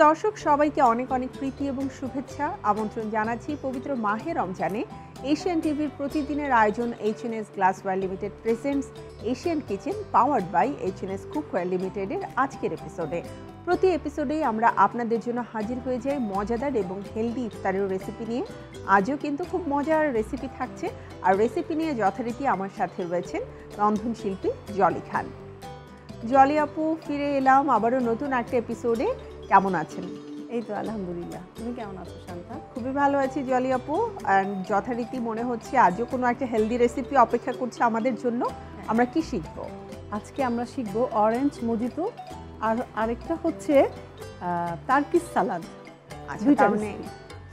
দর্শক সবাইকে অনেক অনেক প্রীতি এবং শুভেচ্ছা আমন্ত্রণ জানাচ্ছি পবিত্র মাহে রমজানে এশিয়ান টিভির প্রতিদিনের আয়োজন H&S glassware limited presents Asian kitchen powered by H&S cookware লিমিটেডের আজকের এপিসোডে। প্রতি এপিসোডেই আমরা আপনাদের জন্য হাজির হয়ে যাই মজাদার এবং হেলদি ইফতারের রেসিপি নিয়ে। আজও কিন্তু খুব মজার রেসিপি থাকছে, আর রেসিপি নিয়ে যথারীতি আমার সাথে রয়েছেন রন্ধনশিল্পী জলি খান। জলি আপু, ফিরে এলাম আবারও নতুন একটা এপিসোডে। কেমন আছেন? এই তো আলহামদুলিল্লাহ। তুমি কেমন আছো শান্তা? খুবই ভালো আছি জলি আপু। অ্যান্ড যথারীতি মনে হচ্ছে আজও কোনো একটা হেলদি রেসিপি অপেক্ষা করছে আমাদের জন্য। আমরা কি শিখব আজকে? আমরা শিখব অরেঞ্জ মজিতো, আর আরেকটা হচ্ছে টার্কিশ সালাদ।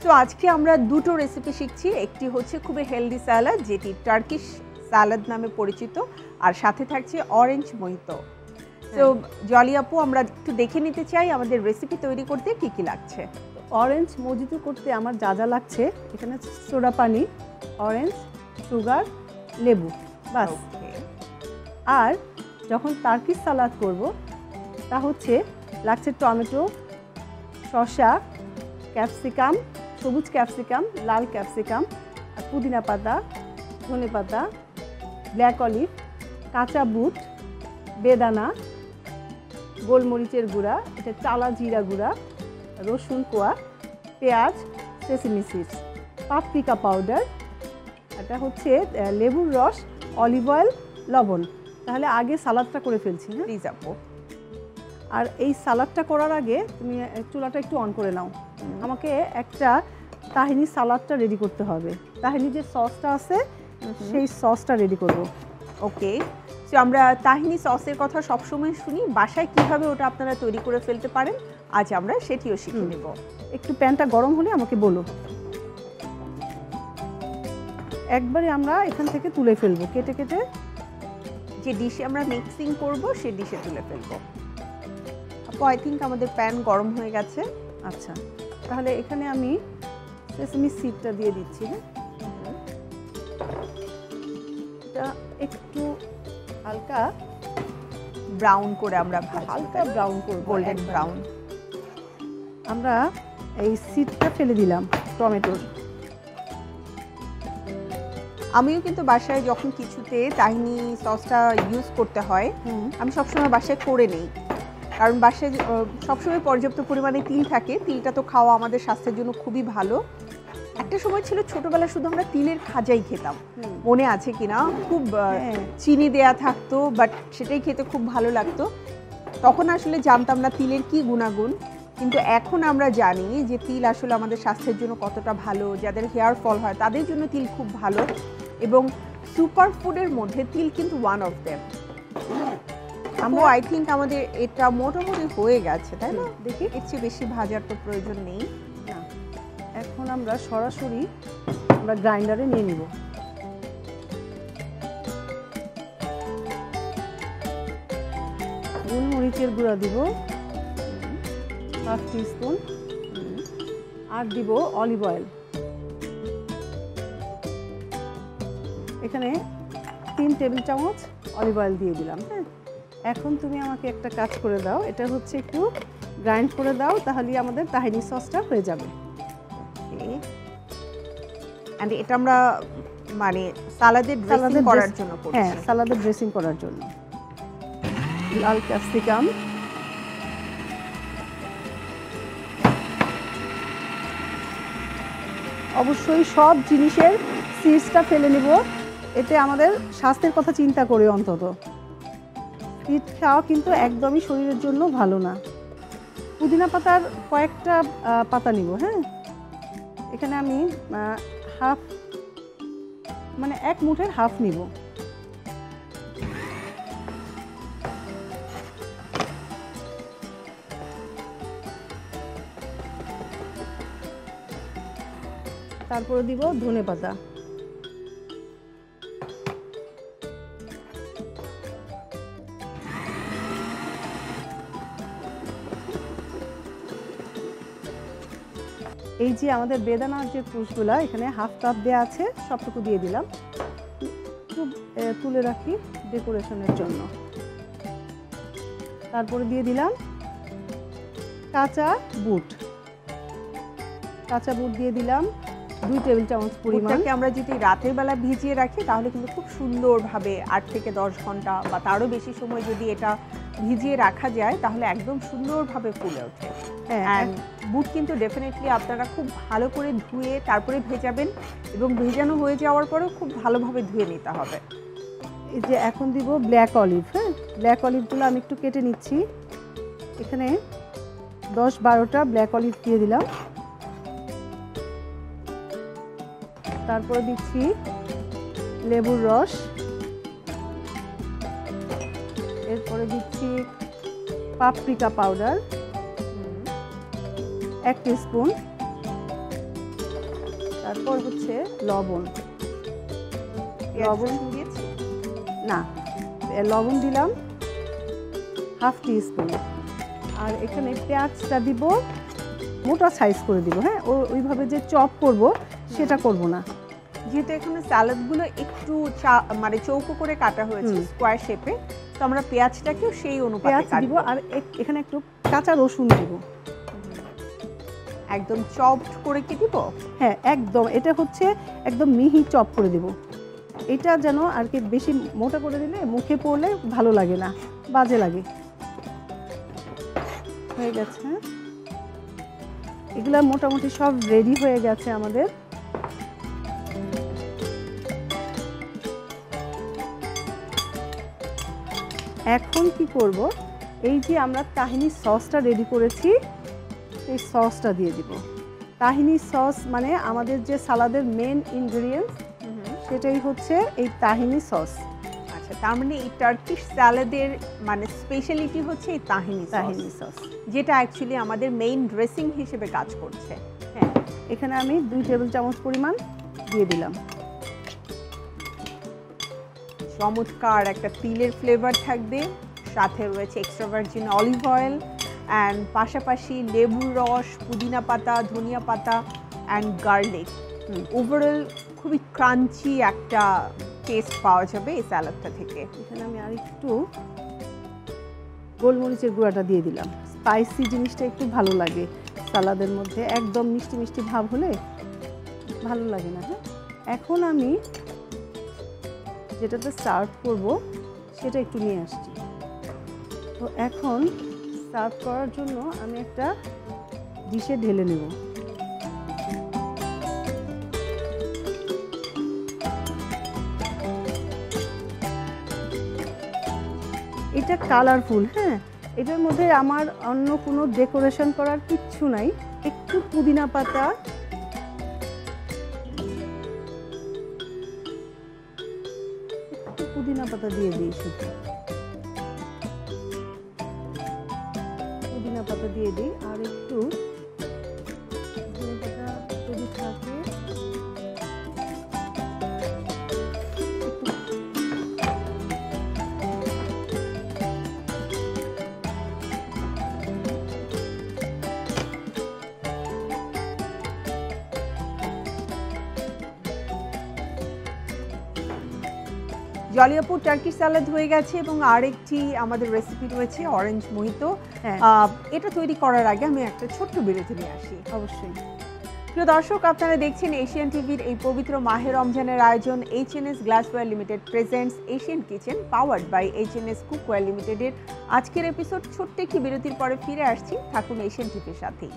তো আজকে আমরা দুটো রেসিপি শিখছি। একটি হচ্ছে খুবই হেলদি স্যালাড, যেটি টার্কিশ স্যালাড নামে পরিচিত, আর সাথে থাকছে অরেঞ্জ মজিতো। তো জলি আপু, আমরা একটু দেখে নিতে চাই আমাদের রেসিপি তৈরি করতে কি কি লাগছে। অরেঞ্জ মজিতো করতে আমার যা যা লাগছে, এখানে সোডা পানি, অরেঞ্জ, সুগার, লেবু, বাস। আর যখন টার্কিশ সালাদ করব তা হচ্ছে লাগছে টমেটো, শসা, ক্যাপসিকাম, সবুজ ক্যাপসিকাম, লাল ক্যাপসিকাম, পুদিনা পাতা, ধনে পাতা, ব্ল্যাক অলিভ, কাঁচা বুট, বেদানা, গোলমরিচের গুঁড়া, এটা চালা জিরা গুঁড়া, রসুন কোয়া, পেঁয়াজ, সেসমি সিডস, পাপরিকা পাউডার, এটা হচ্ছে লেবুর রস, অলিভ অয়েল, লবণ। তাহলে আগে সালাদটা করে ফেলছি। হ্যাঁ প্লিজ আপু। আর এই সালাদটা করার আগে তুমি চুলাটা একটু অন করে নাও। আমাকে একটা তাহিনি সালাদটা রেডি করতে হবে। তাহিনি যে সসটা আছে সেই সসটা রেডি করব। ওকে, তো আমরা তাহিনি সসের কথা সবসময় শুনি, বাসায় কিভাবে ওটা আপনারা তৈরি করে ফেলতে পারেন আজ আমরা সেটিও শিখে নেব। একটু প্যানটা গরম হলে আমাকে বলো। একবারে আমরা এখান থেকে তুলে ফেলবো, কেটে কেটে যে ডিশে আমরা মিক্সিং করব সেই ডিশে তুলে ফেলবো। আপু, আই থিঙ্ক আমাদের প্যান গরম হয়ে গেছে। আচ্ছা, তাহলে এখানে আমি সেসমি সিডটা দিয়ে দিচ্ছি। হ্যাঁ, এটা একটু হালকা ব্রাউন করে আমরা হালকা ব্রাউন করব, গোল্ডেন ব্রাউন। আমরা এই সিডটা ফেলে দিলাম টমেটোর। আমিও কিন্তু বাসায় যখন কিছুতে তাহিনি সসটা ইউজ করতে হয়, আমি সবসময় বাসায় করে নেই, কারণ বাসায় সবসময় পর্যাপ্ত পরিমাণে তিল থাকে। তিলটা তো খাওয়া আমাদের স্বাস্থ্যের জন্য খুবই ভালো। একটা সময় ছিল ছোটবেলায় শুধু আমরা তিলের খাজাই খেতাম, মনে আছে কিনা? খুব চিনি দেয়া থাকতো, বাট সেটাই খেতে খুব ভালো লাগতো। তখন আসলে জানতাম না তিলের কি গুণাগুণ, কিন্তু এখন আমরা জানি যে তিল আসলে আমাদের স্বাস্থ্যের জন্য কতটা ভালো। যাদের হেয়ার ফল হয় তাদের জন্য তিল খুব ভালো, এবং সুপার ফুডের মধ্যে তিল কিন্তু ওয়ান অফ দেম। আমরা আই থিঙ্ক আমাদের এটা মোটামুটি হয়ে গেছে, তাই না? দেখি, এর চেয়ে বেশি ভাজার তো প্রয়োজন নেই। না, এখন আমরা সরাসরি গ্রাইন্ডারে নিয়ে নিব। গোলমরিচের গুঁড়া দিব হাফ টিস্পুন, আর দিব অলিভ অয়েল। এখানে 3 টেবিল চামচ অলিভ অয়েল দিয়ে দিলাম। হ্যাঁ, এখন তুমি আমাকে একটা কাজ করে দাও, এটা হচ্ছে একটু গ্রাইন্ড করে দাও, তাহলেই আমাদের তাহিনি সসটা হয়ে যাবে। এন্ড এটা আমরা মানে সালাদের ড্রেসিং করার জন্য করছি। হ্যাঁ, সালাদের ড্রেসিং করার জন্য। লাল ক্যাপসিকাম, অবশ্যই সব জিনিসের সিডসটা ফেলে নিব, এতে আমাদের স্বাস্থ্যের কথা চিন্তা করে। অন্তত সিড খাওয়া কিন্তু একদমই শরীরের জন্য ভালো না। পুদিনা পাতার কয়েকটা পাতা নিব। হ্যাঁ, এখানে আমি হাফ, মানে 1 মুঠের হাফ নিব। তারপরে দিব ধনে পাতা। এই যে আমাদের বেদানার যে কুচগুলা, এখানে হাফ কাপ দেওয়া আছে, সবটুকু দিয়ে দিলাম। খুব তুলে রাখি ডেকোরেশনের জন্য। তারপরে দিয়ে দিলাম কাঁচা বুট দিয়ে দিলাম 2 টেবিল চামচ পরিমাণ। বুটটাকে আমরা যদি রাতের বেলা ভিজিয়ে রাখি তাহলে কিন্তু খুব সুন্দরভাবে 8 থেকে 10 ঘন্টা বা তারও বেশি সময় যদি এটা ভিজিয়ে রাখা যায় তাহলে একদম সুন্দরভাবে ফুলে ওঠে। অ্যান্ড বুট কিন্তু ডেফিনেটলি আপনারা খুব ভালো করে ধুয়ে তারপরে ভেজাবেন এবং ভেজানো হয়ে যাওয়ার পরেও খুব ভালোভাবে ধুয়ে নিতে হবে। এই যে এখন দিব ব্ল্যাক অলিভ। হ্যাঁ, ব্ল্যাক অলিভগুলো আমি একটু কেটে নিচ্ছি। এখানে 10-12টা ব্ল্যাক অলিভ দিয়ে দিলাম। তারপরে দিচ্ছি লেবুর রস, এরপরে দিচ্ছি পাপরিকা পাউডার 1 টিস্পুন, তারপর হচ্ছে লবণ দিয়েছি না লবণ দিলাম 1/2 টিস্পুন। আর এখানে পেঁয়াজটা দিব মোটা সাইজ করে দিব। হ্যাঁ, ওইভাবে যে চপ করব সেটা করব না, যেহেতু এখানে স্যালাডগুলো একটু মানে চৌকো করে কাটা হয়েছে স্কোয়ার শেপে, তো আমরা পেঁয়াজটাকেও সেই অনুপাতে পেঁয়াজ দিব। আর এখানে একটু কাঁচা রসুন দিব। একদম চপ করে কি দিব? হ্যাঁ, একদম এটা হচ্ছে একদম মিহি চপ করে দিব। এটা যেন আর কি বেশি মোটা করে দিলে মুখে পড়লে ভালো লাগে না, বাজে লাগে। হয়ে গেছে, এগুলা মোটামুটি সব রেডি হয়ে গেছে আমাদের। এখন কি করব, এই যে আমরা তাহিনি সসটা রেডি করেছি এই সসটা দিয়ে দিব। তাহিনি সস মানে আমাদের যে সালাদের মেন ইনগ্রেডিয়েন্টস, সেটাই হচ্ছে এই তাহিনি সস। আচ্ছা, তার মানে এই টার্কিশ স্যালাদের মানে স্পেশালিটি হচ্ছে এই তাহিনি সস, যেটা অ্যাকচুয়ালি আমাদের মেইন ড্রেসিং হিসেবে কাজ করছে। হ্যাঁ, এখানে আমি 2 টেবিল চামচ পরিমাণ দিয়ে দিলাম। চমৎকার একটা তিলের ফ্লেভার থাকবে, সাথে রয়েছে extra virgin olive oil and পাশাপাশি লেবুর রস, পুদিনা পাতা, ধনিয়া পাতা অ্যান্ড গার্লিক। ওভারঅল খুবই ক্রাঞ্চি একটা টেস্ট পাওয়া যাবে এই স্যালাডটা থেকে। এখানে আমি আর একটু গোলমরিচের গুঁড়াটা দিয়ে দিলাম। স্পাইসি জিনিসটা একটু ভালো লাগে সালাদের মধ্যে, একদম মিষ্টি মিষ্টি ভাব হলে ভালো লাগে না। হ্যাঁ, এখন আমি যেটাতে সার্ভ করব সেটা একটু নিয়ে আসছি। তো এখন সার্ভ করার জন্য আমি একটা ডিশে ঢেলে নেব। এটা কালারফুল। হ্যাঁ, এটার মধ্যে আমার অন্য কোনো ডেকোরেশন করার কিচ্ছু নাই। একটু পুদিনা পাতা, দিয়ে দিই, শুধু পুদিনা পাতা দিয়ে দিই। আর একটু পুদিনা পাতা যদি থাকে জলিয়াপুর টার্কি স্যালাড হয়ে গেছে এবং আরেকটি আমাদের রেসিপি রয়েছে অরেঞ্জ মোহিতো। এটা তৈরি করার আগে আমি একটা ছোট্ট বিরতি নিয়ে আসি। অবশ্যই। প্রিয় দর্শক, আপনারা দেখছেন এশিয়ান টিভির এই পবিত্র মাহে রমজানের আয়োজন H&S glassware limited presents Asian kitchen powered by H&S cookware লিমিটেডের আজকের এপিসোড। ছোট্ট একটি বিরতির পরে ফিরে আসছি, থাকুন এশিয়ান টিভির সাথেই।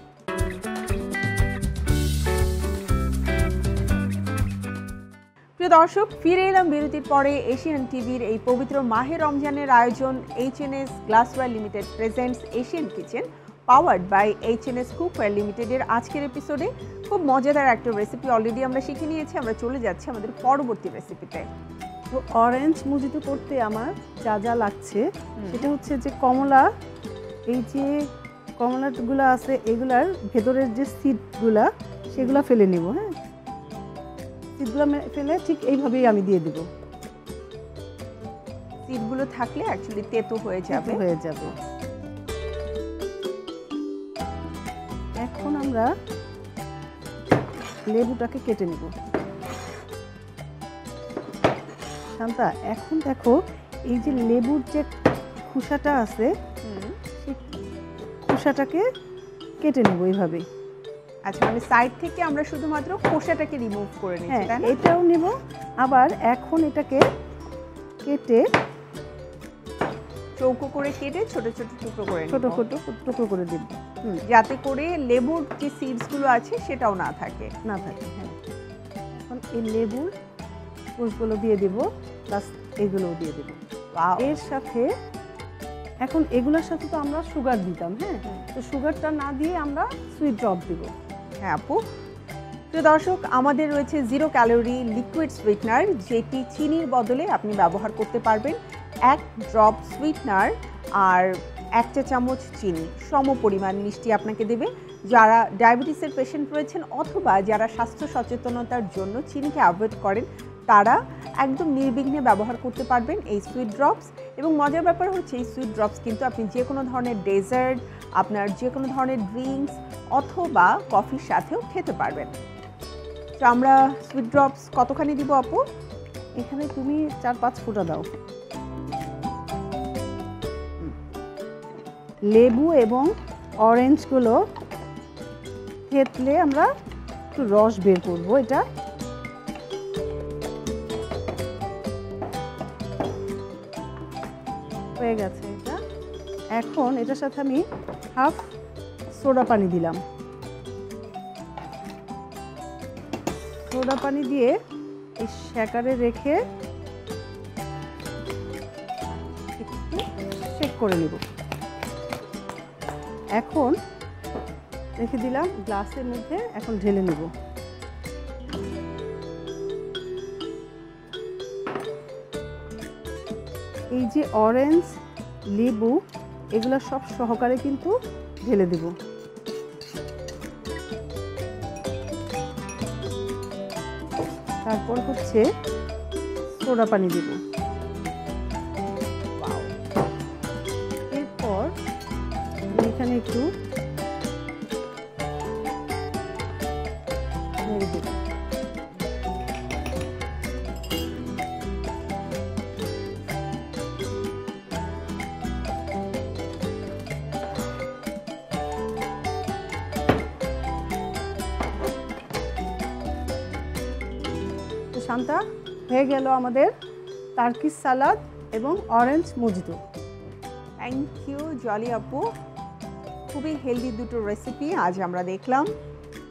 প্রিয় দর্শক, ফিরে এলাম বিরতির পরে এশিয়ান টিভির এই পবিত্র মাহে রমজানের আয়োজন H&S glassware limited presents Asian kitchen powered by H&S cookware লিমিটেডের আজকের এপিসোডে খুব মজাদার একটা রেসিপি অলরেডি আমরা শিখে নিয়েছি। আমরা চলে যাচ্ছি আমাদের পরবর্তী রেসিপিতে। তো অরেঞ্জ মুজিতো করতে আমার যা যা লাগছে সেটা হচ্ছে যে কমলা, এই যে কমলাগুলো আছে এগুলার ভেতরের যে সিডগুলা সেগুলো ফেলে নেব। হ্যাঁ, সিডগুলো ফেলে ঠিক এইভাবেই আমি দিয়ে দেব। সিডগুলো থাকলে অ্যাকচুয়ালি তেতো হয়ে যাবে। এখন আমরা লেবুটাকে কেটে নেব। শান্তা, এখন দেখো এই যে লেবুর যে খোসাটা আছে সেই খোসাটাকে কেটে নেব এইভাবে। আচ্ছা, মানে সাইড থেকে আমরা শুধুমাত্র খোসাটাকে রিমুভ করে নিচ্ছি, হ্যাঁ, তাই না? এটাও নিব। আবার এখন এটাকে কেটে চৌকো করে কেটে ছোট ছোট টুকরো করে ছোট নিব, ছোট টুকরো করে দেব। যাতে করে লেবুর যে সিডসগুলো আছে সেটাও না থাকে। না থাকে, হ্যাঁ। এখন এই লেবুর কোষগুলো দিয়ে দেব, প্লাস এগুলোও দিয়ে দেব। ওয়াও, এর সাথে এখন এগুলোর সাথে তো আমরা সুগার দিতাম, হ্যাঁ, তো সুগারটা না দিয়ে আমরা সুইট ড্রপ দিব। হ্যাঁ আপু। প্রিয় দর্শক, আমাদের রয়েছে 0 ক্যালোরি লিকুইড সুইটনার, যেটি চিনির বদলে আপনি ব্যবহার করতে পারবেন। 1 ড্রপ সুইটনার আর 1 চা চামচ চিনি সম পরিমাণ মিষ্টি আপনাকে দেবে। যারা ডায়াবেটিসের পেশেন্ট রয়েছেন অথবা যারা স্বাস্থ্য সচেতনতার জন্য চিনিকে অ্যাভয়েড করেন, তারা একদম নির্বিঘ্নে ব্যবহার করতে পারবেন এই সুইট ড্রপস। এবং মজার ব্যাপার হচ্ছে এই সুইট ড্রপস কিন্তু আপনি যে কোনো ধরনের ডেজার্ট, আপনার যে কোনো ধরনের ড্রিঙ্কস অথবা কফির সাথেও খেতে পারবেন। তো আমরা সুইট ড্রপস কতখানি দিব আপু? এখানে তুমি 4-5 ফোঁটা দাও। লেবু এবং অরেঞ্জগুলো থেতলে আমরা একটু রস বের করব। এটা হয়ে গেছে। এটা এখন এটার সাথে আমি হাফ সোডা পানি দিলাম। সোডা পানি দিয়ে এই শ্যাকারে রেখে একটু শেক করে নেব। এখন রেখে দিলাম গ্লাসের মধ্যে, এখন ঢেলে নেব। এই যে অরেঞ্জ, লেবু, এগুলো সব সহকারে কিন্তু ঢেলে দেব। তারপর হচ্ছে সোডা পানি দেব। এরপর এখানে একটু নেড়ে দেব। শান্তা, হয়ে গেল আমাদের টার্কিশ সালাদ এবং orange mojito. Thank you Jolly আপু। খুবই হেলদি দুটো রেসিপি আজ আমরা দেখলাম।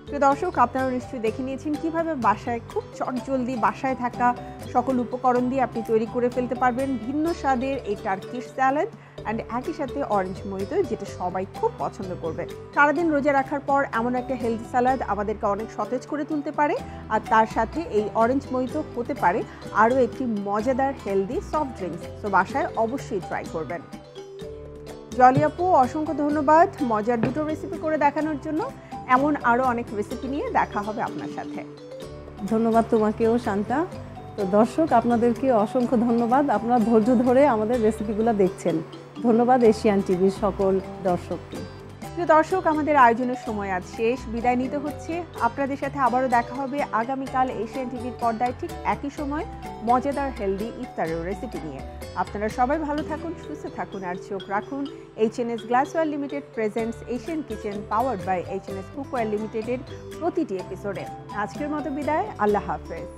প্রিয় দর্শক, আপনারা নিশ্চয়ই দেখে নিয়েছেন কীভাবে বাসায় খুব চটজলদি বাসায় থাকা সকল উপকরণ দিয়ে আপনি তৈরি করে ফেলতে পারবেন ভিন্ন স্বাদের এই টার্কিশ স্যালাড অ্যান্ড একই সাথে অরেঞ্জ মজিতো, যেটা সবাই খুব পছন্দ করবে। সারাদিন রোজা রাখার পর এমন একটা হেলদি স্যালাড আমাদেরকে অনেক সতেজ করে তুলতে পারে, আর তার সাথে এই অরেঞ্জ মজিতো হতে পারে আরও একটি মজাদার হেলদি সফট ড্রিঙ্কস। তো বাসায় অবশ্যই ট্রাই করবেন। জলি আপু, অসংখ্য ধন্যবাদ মজার দুটো রেসিপি করে দেখানোর জন্য। এমন আরও অনেক রেসিপি নিয়ে দেখা হবে আপনার সাথে। ধন্যবাদ তোমাকেও শান্তা। তো দর্শক, আপনাদেরকে অসংখ্য ধন্যবাদ, আপনারা ধৈর্য ধরে আমাদের রেসিপিগুলো দেখছেন। ধন্যবাদ এশিয়ান টিভির সকল দর্শককে। প্রিয় দর্শক, আমাদের আয়োজনের সময় আজ শেষ, বিদায় নিতে হচ্ছে। আপনাদের সাথে আবারও দেখা হবে আগামীকাল এশিয়ান টিভির পর্দায় ঠিক একই সময় মজাদার হেলদি ইফতারের রেসিপি নিয়ে। আপনারা সবাই ভালো থাকুন, সুস্থ থাকুন আর চোখ রাখুন HNS glassware limited presents Asian kitchen powered by HNS cookware লিমিটেডের প্রতিটি এপিসোডে। আজকের মতো বিদায়, আল্লাহ হাফেজ।